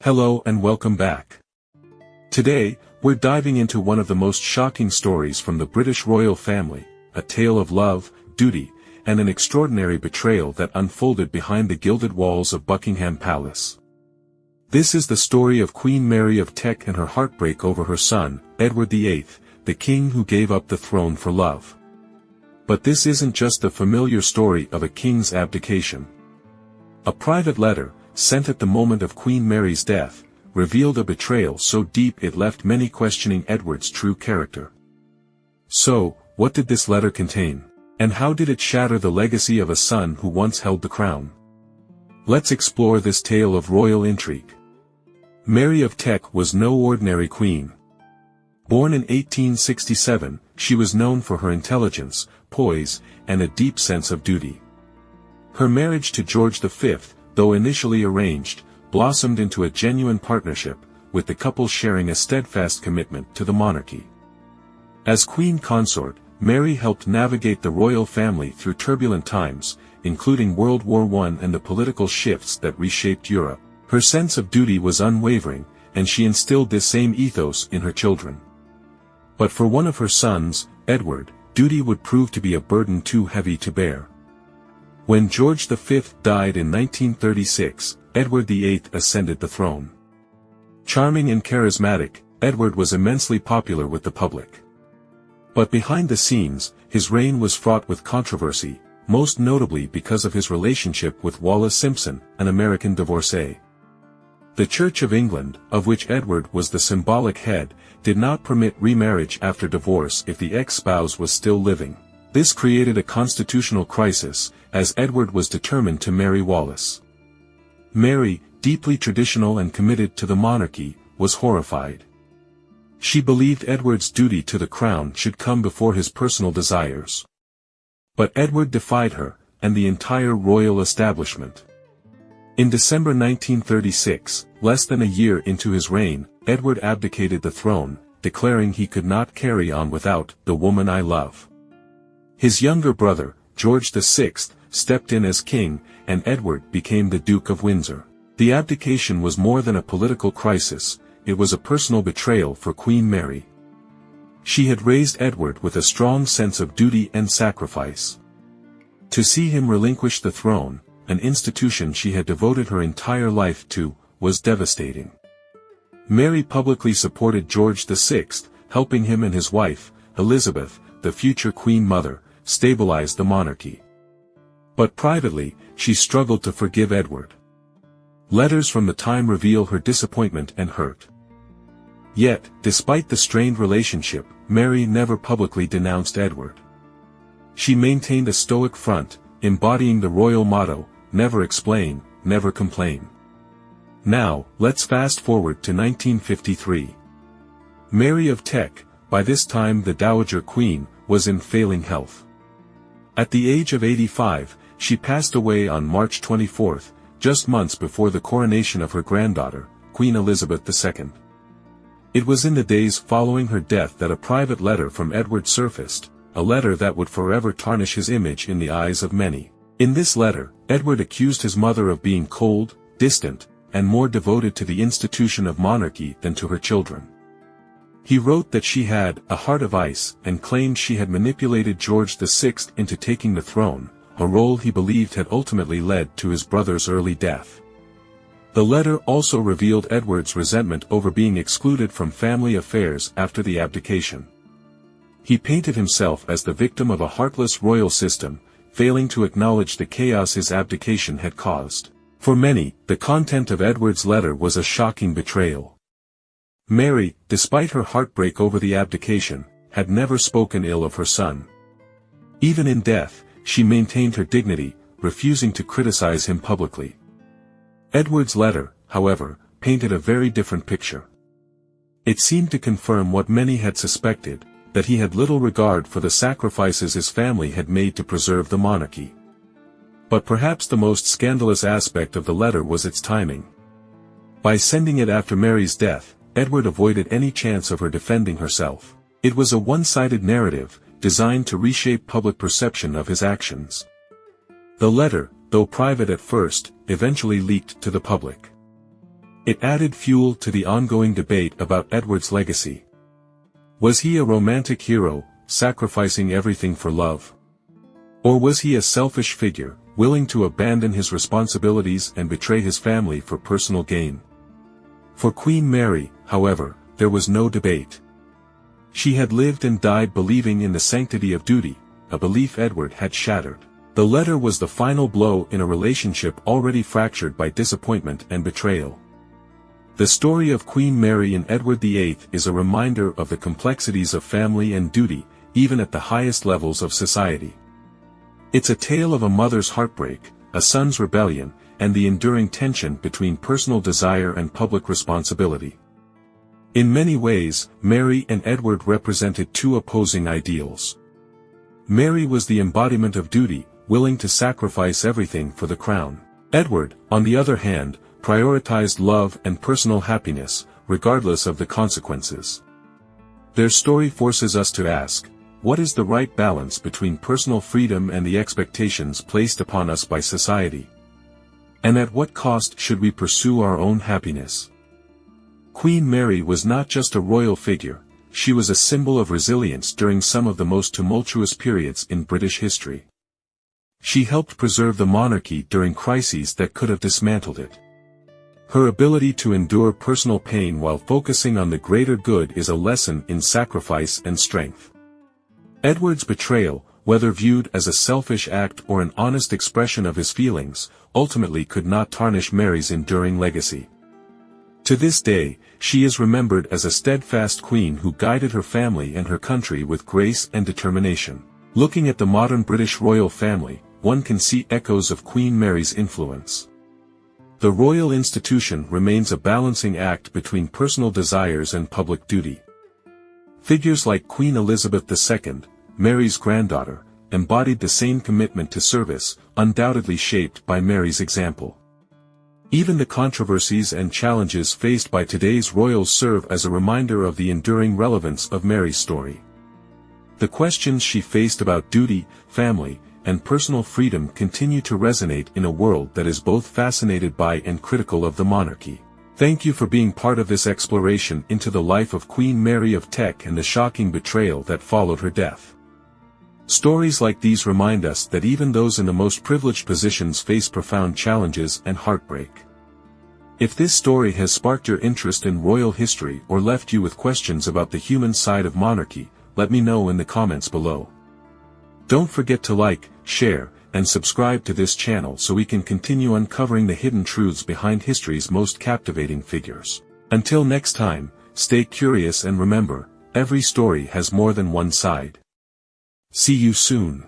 Hello and welcome back. Today, we're diving into one of the most shocking stories from the British royal family, a tale of love, duty, and an extraordinary betrayal that unfolded behind the gilded walls of Buckingham Palace. This is the story of Queen Mary of Teck and her heartbreak over her son, Edward VIII, the king who gave up the throne for love. But this isn't just the familiar story of a king's abdication. A private letter, sent at the moment of Queen Mary's death, revealed a betrayal so deep it left many questioning Edward's true character. So, what did this letter contain? And how did it shatter the legacy of a son who once held the crown? Let's explore this tale of royal intrigue. Mary of Teck was no ordinary queen. Born in 1867, she was known for her intelligence, poise, and a deep sense of duty. Her marriage to George V, though initially arranged, blossomed into a genuine partnership, with the couple sharing a steadfast commitment to the monarchy. As queen consort, Mary helped navigate the royal family through turbulent times, including World War I and the political shifts that reshaped Europe. Her sense of duty was unwavering, and she instilled this same ethos in her children. But for one of her sons, Edward, duty would prove to be a burden too heavy to bear. When George V died in 1936, Edward VIII ascended the throne. Charming and charismatic, Edward was immensely popular with the public. But behind the scenes, his reign was fraught with controversy, most notably because of his relationship with Wallis Simpson, an American divorcee. The Church of England, of which Edward was the symbolic head, did not permit remarriage after divorce if the ex-spouse was still living. This created a constitutional crisis, as Edward was determined to marry Wallis. Mary, deeply traditional and committed to the monarchy, was horrified. She believed Edward's duty to the crown should come before his personal desires. But Edward defied her, and the entire royal establishment. In December 1936, less than a year into his reign, Edward abdicated the throne, declaring he could not carry on without "the woman I love." His younger brother, George VI, stepped in as king, and Edward became the Duke of Windsor. The abdication was more than a political crisis, it was a personal betrayal for Queen Mary. She had raised Edward with a strong sense of duty and sacrifice. To see him relinquish the throne, an institution she had devoted her entire life to, was devastating. Mary publicly supported George VI, helping him and his wife, Elizabeth, the future Queen Mother, stabilize the monarchy. But privately, she struggled to forgive Edward. Letters from the time reveal her disappointment and hurt. Yet, despite the strained relationship, Mary never publicly denounced Edward. She maintained a stoic front, embodying the royal motto, "Never explain, never complain." Now, let's fast forward to 1953. Mary of Teck, by this time the Dowager Queen, was in failing health. At the age of 85, she passed away on March 24, just months before the coronation of her granddaughter, Queen Elizabeth II. It was in the days following her death that a private letter from Edward surfaced, a letter that would forever tarnish his image in the eyes of many. In this letter, Edward accused his mother of being cold, distant, and more devoted to the institution of monarchy than to her children. He wrote that she had a heart of ice and claimed she had manipulated George VI into taking the throne, a role he believed had ultimately led to his brother's early death. The letter also revealed Edward's resentment over being excluded from family affairs after the abdication. He painted himself as the victim of a heartless royal system, failing to acknowledge the chaos his abdication had caused. For many, the content of Edward's letter was a shocking betrayal. Mary, despite her heartbreak over the abdication, had never spoken ill of her son. Even in death, she maintained her dignity, refusing to criticize him publicly. Edward's letter, however, painted a very different picture. It seemed to confirm what many had suspected, that he had little regard for the sacrifices his family had made to preserve the monarchy. But perhaps the most scandalous aspect of the letter was its timing. By sending it after Mary's death, Edward avoided any chance of her defending herself. It was a one-sided narrative, designed to reshape public perception of his actions. The letter, though private at first, eventually leaked to the public. It added fuel to the ongoing debate about Edward's legacy. Was he a romantic hero, sacrificing everything for love? Or was he a selfish figure, willing to abandon his responsibilities and betray his family for personal gain? For Queen Mary, however, there was no debate. She had lived and died believing in the sanctity of duty, a belief Edward had shattered. The letter was the final blow in a relationship already fractured by disappointment and betrayal. The story of Queen Mary and Edward VIII is a reminder of the complexities of family and duty, even at the highest levels of society. It's a tale of a mother's heartbreak, a son's rebellion, and the enduring tension between personal desire and public responsibility. In many ways, Mary and Edward represented two opposing ideals. Mary was the embodiment of duty, willing to sacrifice everything for the crown. Edward, on the other hand, prioritized love and personal happiness, regardless of the consequences. Their story forces us to ask, what is the right balance between personal freedom and the expectations placed upon us by society? And at what cost should we pursue our own happiness? Queen Mary was not just a royal figure, she was a symbol of resilience during some of the most tumultuous periods in British history. She helped preserve the monarchy during crises that could have dismantled it. Her ability to endure personal pain while focusing on the greater good is a lesson in sacrifice and strength. Edward's betrayal, whether viewed as a selfish act or an honest expression of his feelings, ultimately could not tarnish Mary's enduring legacy. To this day, she is remembered as a steadfast queen who guided her family and her country with grace and determination. Looking at the modern British royal family, one can see echoes of Queen Mary's influence. The royal institution remains a balancing act between personal desires and public duty. Figures like Queen Elizabeth II, Mary's granddaughter, embodied the same commitment to service, undoubtedly shaped by Mary's example. Even the controversies and challenges faced by today's royals serve as a reminder of the enduring relevance of Mary's story. The questions she faced about duty, family, and personal freedom continue to resonate in a world that is both fascinated by and critical of the monarchy. Thank you for being part of this exploration into the life of Queen Mary of Teck and the shocking betrayal that followed her death. Stories like these remind us that even those in the most privileged positions face profound challenges and heartbreak. If this story has sparked your interest in royal history or left you with questions about the human side of monarchy, let me know in the comments below. Don't forget to like, share, and subscribe to this channel so we can continue uncovering the hidden truths behind history's most captivating figures. Until next time, stay curious and remember, every story has more than one side. See you soon.